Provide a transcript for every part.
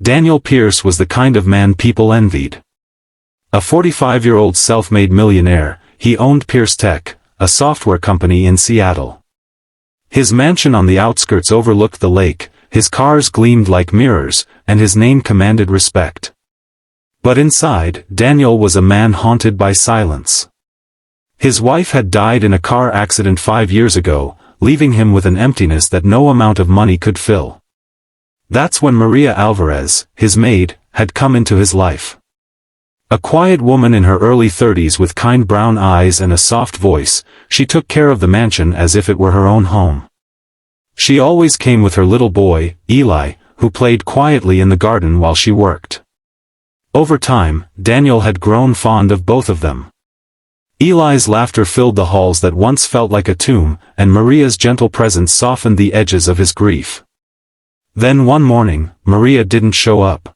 Daniel Pierce was the kind of man people envied. A 45-year-old self-made millionaire, he owned Pierce Tech, a software company in Seattle. His mansion on the outskirts overlooked the lake, his cars gleamed like mirrors, and his name commanded respect. But inside, Daniel was a man haunted by silence. His wife had died in a car accident 5 years ago, leaving him with an emptiness that no amount of money could fill. That's when Maria Alvarez, his maid, had come into his life. A quiet woman in her early 30s with kind brown eyes and a soft voice, she took care of the mansion as if it were her own home. She always came with her little boy, Eli, who played quietly in the garden while she worked. Over time, Daniel had grown fond of both of them. Eli's laughter filled the halls that once felt like a tomb, and Maria's gentle presence softened the edges of his grief. Then one morning, Maria didn't show up.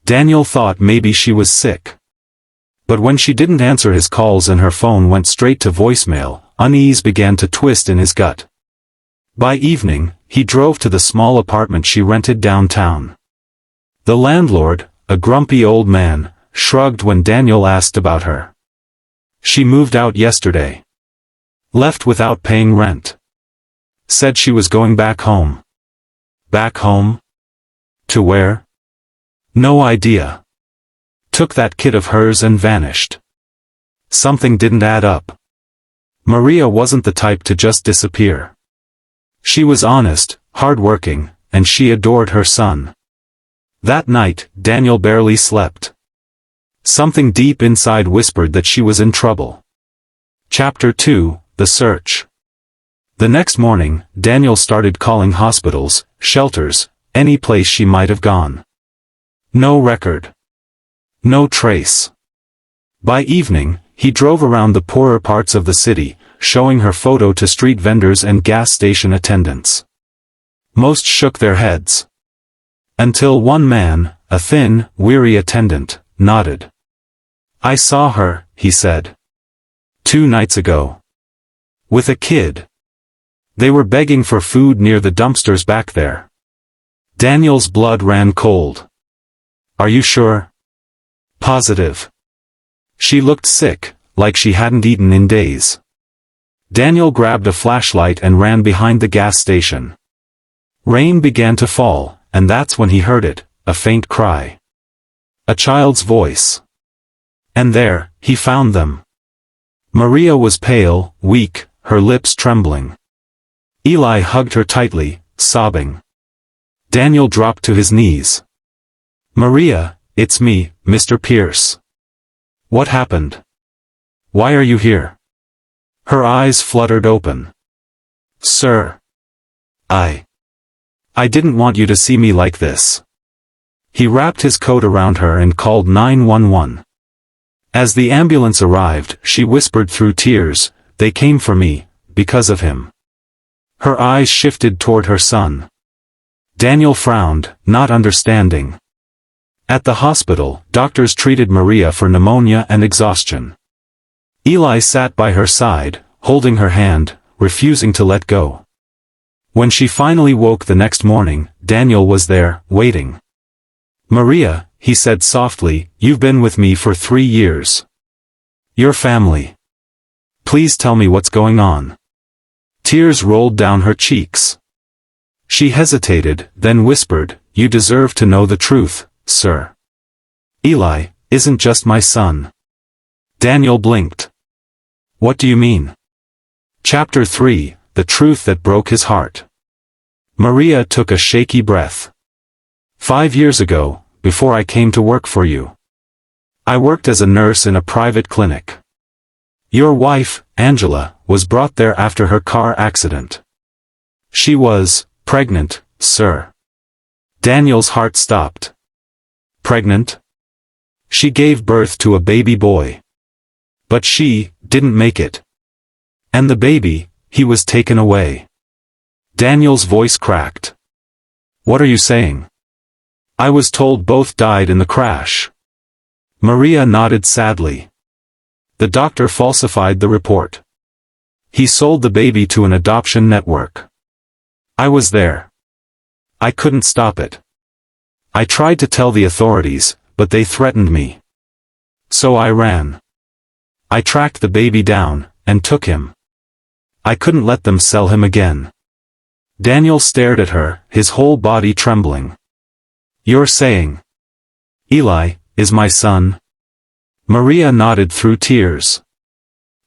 Daniel thought maybe she was sick. But when she didn't answer his calls and her phone went straight to voicemail, unease began to twist in his gut. By evening, he drove to the small apartment she rented downtown. The landlord, a grumpy old man, shrugged when Daniel asked about her. She moved out yesterday. Left without paying rent. Said she was going back home. Back home? To where? No idea. Took that kid of hers and vanished. Something didn't add up. Maria wasn't the type to just disappear. She was honest, hardworking, and she adored her son. That night, Daniel barely slept. Something deep inside whispered that she was in trouble. Chapter 2, The Search. The next morning, Daniel started calling hospitals, shelters, any place she might have gone. No record. No trace. By evening, he drove around the poorer parts of the city, showing her photo to street vendors and gas station attendants. Most shook their heads. Until one man, a thin, weary attendant, nodded. I saw her, he said. 2 nights ago. With a kid. They were begging for food near the dumpsters back there. Daniel's blood ran cold. Are you sure? Positive. She looked sick, like she hadn't eaten in days. Daniel grabbed a flashlight and ran behind the gas station. Rain began to fall, and that's when he heard it, a faint cry. A child's voice. And there, he found them. Maria was pale, weak, her lips trembling. Eli hugged her tightly, sobbing. Daniel dropped to his knees. Maria, it's me, Mr. Pierce. What happened? Why are you here? Her eyes fluttered open. Sir. I didn't want you to see me like this. He wrapped his coat around her and called 911. As the ambulance arrived, she whispered through tears, they came for me, because of him. Her eyes shifted toward her son. Daniel frowned, not understanding. At the hospital, doctors treated Maria for pneumonia and exhaustion. Eli sat by her side, holding her hand, refusing to let go. When she finally woke the next morning, Daniel was there, waiting. Maria, he said softly, you've been with me for 3 years. Your family. Please tell me what's going on. Tears rolled down her cheeks. She hesitated, then whispered, you deserve to know the truth, sir. Eli isn't just my son. Daniel blinked. What do you mean? Chapter 3, The Truth That Broke His Heart. Maria took a shaky breath. 5 years ago, before I came to work for you. I worked as a nurse in a private clinic. Your wife, Angela, was brought there after her car accident. She was pregnant, sir. Daniel's heart stopped. Pregnant? She gave birth to a baby boy. But she didn't make it. And the baby, he was taken away. Daniel's voice cracked. What are you saying? I was told both died in the crash. Maria nodded sadly. The doctor falsified the report. He sold the baby to an adoption network. I was there. I couldn't stop it. I tried to tell the authorities, but they threatened me. So I ran. I tracked the baby down, and took him. I couldn't let them sell him again. Daniel stared at her, his whole body trembling. You're saying Eli is my son? Maria nodded through tears.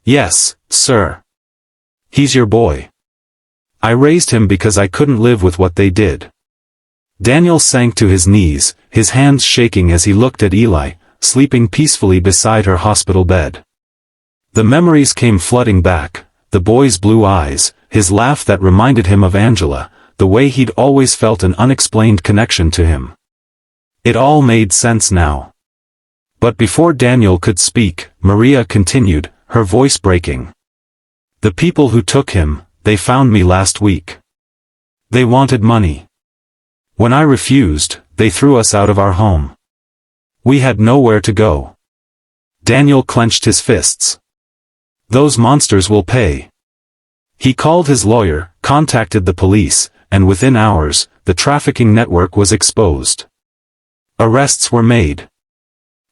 Yes, sir. He's your boy. I raised him because I couldn't live with what they did. Daniel sank to his knees, his hands shaking as he looked at Eli, sleeping peacefully beside her hospital bed. The memories came flooding back, the boy's blue eyes, his laugh that reminded him of Angela, the way he'd always felt an unexplained connection to him. It all made sense now. But before Daniel could speak, Maria continued, her voice breaking. The people who took him, they found me last week. They wanted money. When I refused, they threw us out of our home. We had nowhere to go. Daniel clenched his fists. Those monsters will pay. He called his lawyer, contacted the police, and within hours, the trafficking network was exposed. Arrests were made.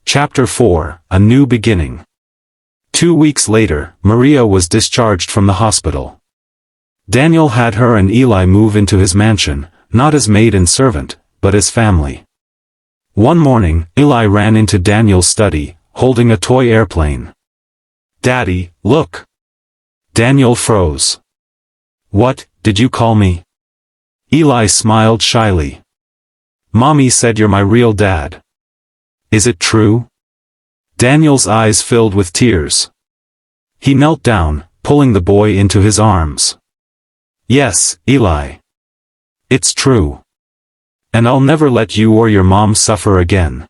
Chapter 4, A New Beginning. 2 weeks later, Maria was discharged from the hospital. Daniel had her and Eli move into his mansion, not as maid and servant, but as family. One morning, Eli ran into Daniel's study, holding a toy airplane. Daddy, look. Daniel froze. What, did you call me? Eli smiled shyly. Mommy said you're my real dad. Is it true? Daniel's eyes filled with tears. He knelt down, pulling the boy into his arms. Yes, Eli. It's true. And I'll never let you or your mom suffer again.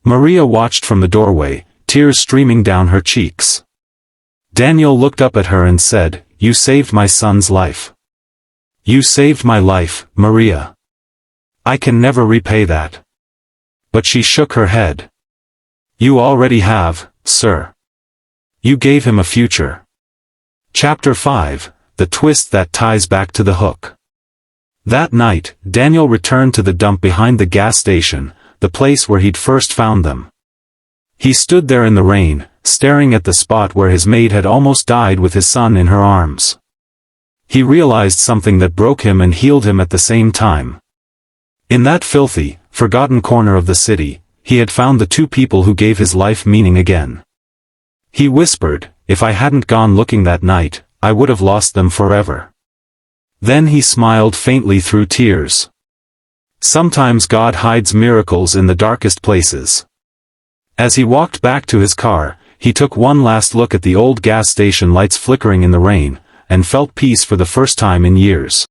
Maria watched from the doorway, tears streaming down her cheeks. Daniel looked up at her and said, You saved my son's life. You saved my life, Maria. I can never repay that. But she shook her head. You already have, sir. You gave him a future. Chapter 5, The Twist That Ties Back to the Hook. That night, Daniel returned to the dump behind the gas station, the place where he'd first found them. He stood there in the rain, staring at the spot where his maid had almost died with his son in her arms. He realized something that broke him and healed him at the same time. In that filthy, forgotten corner of the city, he had found the two people who gave his life meaning again. He whispered, If I hadn't gone looking that night, I would have lost them forever. Then he smiled faintly through tears. Sometimes God hides miracles in the darkest places. As he walked back to his car, he took one last look at the old gas station lights flickering in the rain, and felt peace for the first time in years.